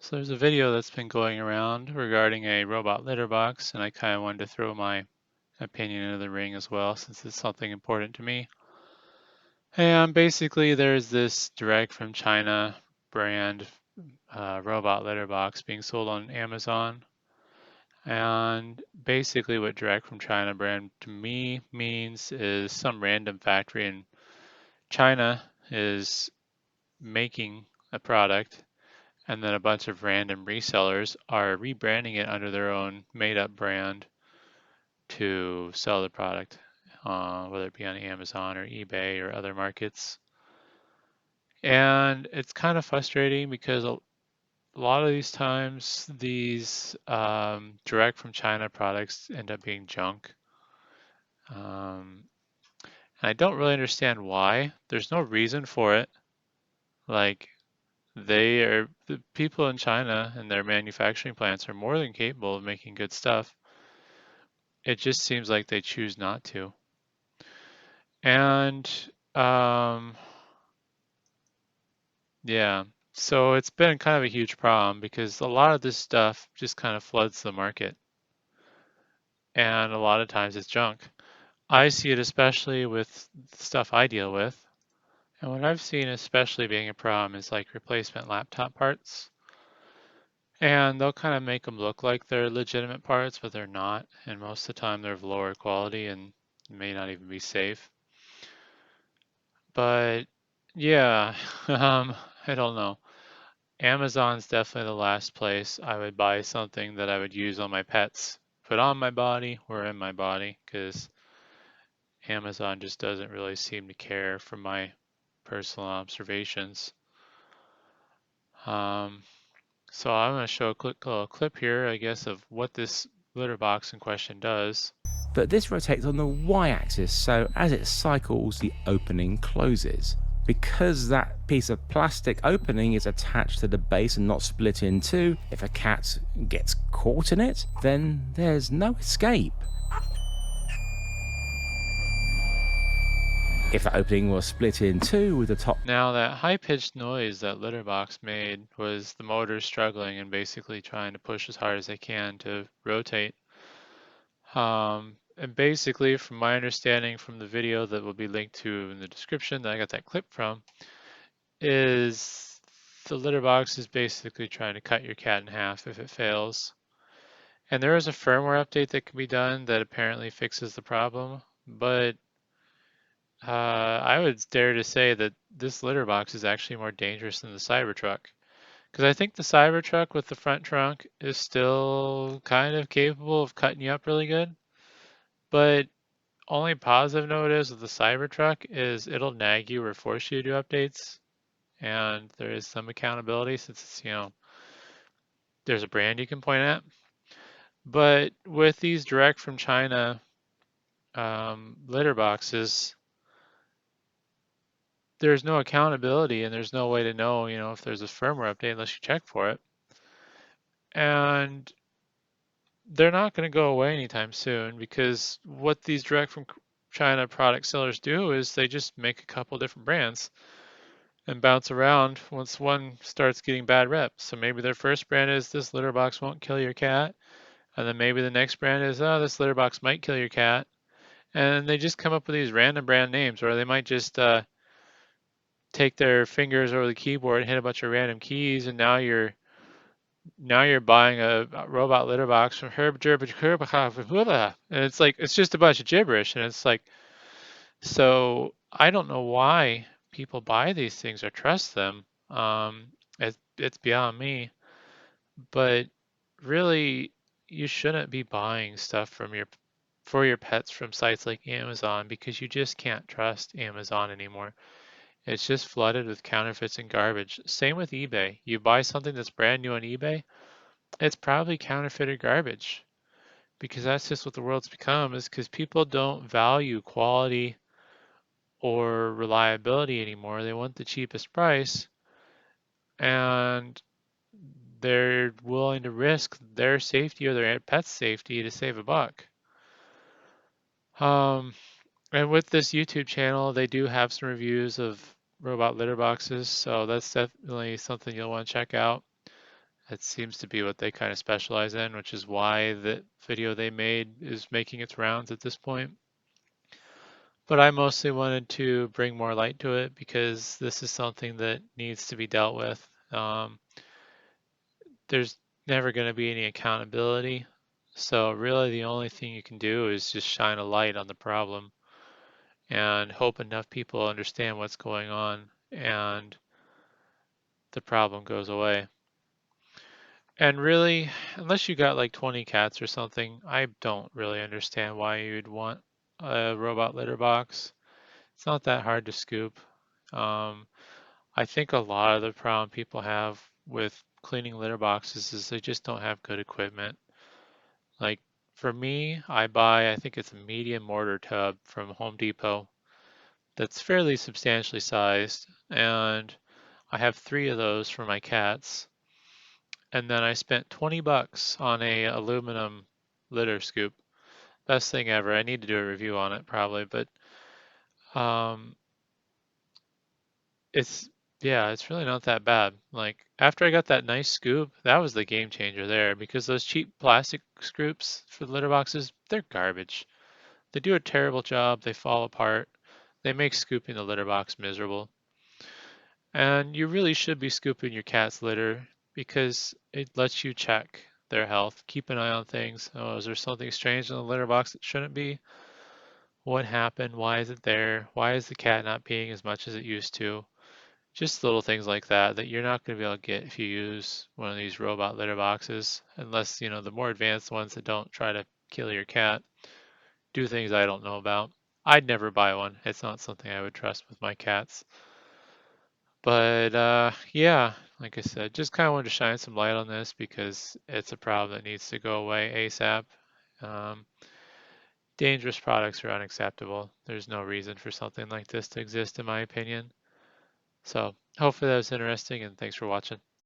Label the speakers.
Speaker 1: So there's a video that's been going around regarding a robot litter box, and I kind of wanted to throw my opinion into the ring as well, since it's something important to me. And basically, there's this direct from China brand robot litter box being sold on Amazon. And basically, what direct from China brand to me means is some random factory in China is making a product, and then a bunch of random resellers are rebranding it under their own made up brand to sell the product, whether it be on Amazon or eBay or other markets. And it's kind of frustrating because a lot of these times, these direct from China products end up being junk. Um, and I don't really understand why. There's no reason for it. Like, the people in China and their manufacturing plants are more than capable of making good stuff. It just seems like they choose not to. And um, yeah, so it's been kind of a huge problem because a lot of this stuff just kind of floods the market, and a lot of times it's junk. I see it especially with stuff I deal with. And what I've seen especially being a problem is like replacement laptop parts. And they'll kind of make them look like they're legitimate parts, but they're not. And most of the time they're of lower quality and may not even be safe. But yeah, um, I don't know. Amazon's definitely the last place I would buy something that I would use on my pets, put on my body or in my body, because Amazon just doesn't really seem to care from my personal observations. Um, so I'm going to show a quick little clip here, I guess, of what this litter box in question does.
Speaker 2: But this rotates on the y-axis, so as it cycles, the opening closes. Because that piece of plastic opening is attached to the base and not split in two, if a cat gets caught in it, then there's no escape. If the opening was split in two with the top.
Speaker 1: Now, that high-pitched noise that litter box made was the motor struggling and basically trying to push as hard as they can to rotate. And basically, from my understanding from the video that will be linked to in the description that I got that clip from, is the litter box is basically trying to cut your cat in half if it fails. And there is a firmware update that can be done that apparently fixes the problem, but I would dare to say that this litter box is actually more dangerous than the Cybertruck. Because I think the Cybertruck with the front trunk is still kind of capable of cutting you up really good. But only positive note is with the Cybertruck is it'll nag you or force you to do updates. And there is some accountability since it's, there's a brand you can point at. But with these direct from China litter boxes, there's no accountability and there's no way to know, if there's a firmware update unless you check for it. And they're not going to go away anytime soon because what these direct from China product sellers do is they just make a couple different brands and bounce around once one starts getting bad reps. So maybe their first brand is this litter box won't kill your cat, and then maybe the next brand is this litter box might kill your cat, and they just come up with these random brand names, or they might just take their fingers over the keyboard and hit a bunch of random keys, and now you're buying a robot litter box from Herb Gerb and it's like it's just a bunch of gibberish, and it's like, so I don't know why people buy these things or trust them. It's beyond me, but really, you shouldn't be buying stuff for your pets from sites like Amazon because you just can't trust Amazon anymore. It's just flooded with counterfeits and garbage. Same with eBay. You buy something that's brand new on eBay, it's probably counterfeited garbage because that's just what the world's become, is because people don't value quality or reliability anymore. They want the cheapest price, and they're willing to risk their safety or their pet's safety to save a buck. Um, and with this YouTube channel, they do have some reviews of robot litter boxes, so that's definitely something you'll want to check out. It seems to be what they kind of specialize in, which is why the video they made is making its rounds at this point. But I mostly wanted to bring more light to it because this is something that needs to be dealt with. There's never going to be any accountability. So, really, the only thing you can do is just shine a light on the problem and hope enough people understand what's going on and the problem goes away. And really, unless you got like 20 cats or something, I don't really understand why you'd want a robot litter box. It's not that hard to scoop. Um, I think a lot of the problem people have with cleaning litter boxes is they just don't have good equipment. Like for me, I think it's a medium mortar tub from Home Depot that's fairly substantially sized, and I have three of those for my cats. And then I spent 20 bucks on a aluminum litter scoop. Best thing ever. I need to do a review on it probably, but um, it's yeah, it's really not that bad. Like after I got that nice scoop, that was the game changer there because those cheap plastic scoops for the litter boxes, they're garbage. They do a terrible job. They fall apart. They make scooping the litter box miserable. And you really should be scooping your cat's litter because it lets you check their health, keep an eye on things. Oh, is there something strange in the litter box that shouldn't be? What happened? Why is it there? Why is the cat not peeing as much as it used to? Just little things like that that you're not going to be able to get if you use one of these robot litter boxes, unless, the more advanced ones that don't try to kill your cat do things I don't know about. I'd never buy one. It's not something I would trust with my cats. But yeah, like I said, just kind of wanted to shine some light on this because it's a problem that needs to go away ASAP. Um, Dangerous products are unacceptable. There's no reason for something like this to exist, in my opinion. So hopefully that was interesting, and thanks for watching.